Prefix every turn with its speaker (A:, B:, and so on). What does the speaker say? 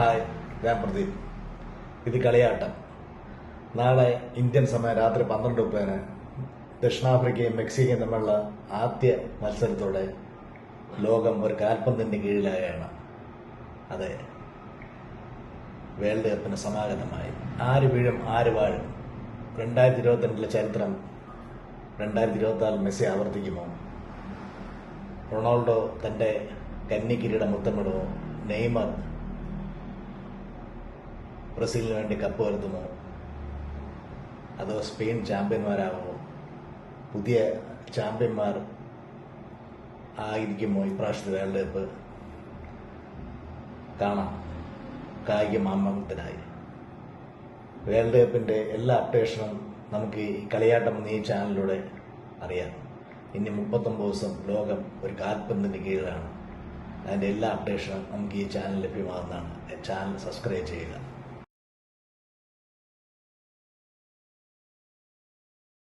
A: Hi, ഞാൻ പ്രദീപ്. ഇത് കളിയാട്ടം. നാളെ ഇന്ത്യൻ സമയം രാത്രി 12:30 ദക്ഷിണാഫ്രിക്കയും മെക്സിക്കയും തമ്മിലുള്ള ആദ്യ മത്സരത്തോടെ ലോകം ഒരു കാൽപന്തിന്റെ കീഴിലായാണ്. അതെ, വേൾഡ് കപ്പിന് സമാഗതമായി. ആര് വീഴും ആര് വാഴും? 2022 ചരിത്രം 2024 മെസ്സി ആവർത്തിക്കുമോ? റൊണാൾഡോ തന്റെ കന്നി കിരീടം മുത്തമിടുമോ? നെയ്മർ ബ്രസീലിന് വേണ്ടി കപ്പ് വരുത്തുമോ? അതോ സ്പെയിൻ ചാമ്പ്യന്മാരാകുമോ? പുതിയ ചാമ്പ്യന്മാർ ആയിരിക്കുമോ ഇപ്രാവശ്യത്തെ വേൾഡ് കപ്പ്? കാണാം കായിക മാമാങ്കത്തിനായി. വേൾഡ് കപ്പിന്റെ എല്ലാ അപ്ഡേഷനും നമുക്ക് ഈ കളിയാട്ടം എന്ന ഈ ചാനലിലൂടെ അറിയാം. ഇനി 39 ദിവസം ലോകം ഒരു കാൽപന്തിന്റെ കീഴിലാണ്. അതിന്റെ എല്ലാ അപ്ഡേഷനും നമുക്ക് ഈ ചാനൽ ലഭ്യമാകുന്നതാണ്. ചാനൽ സബ്സ്ക്രൈബ് ചെയ്യുക.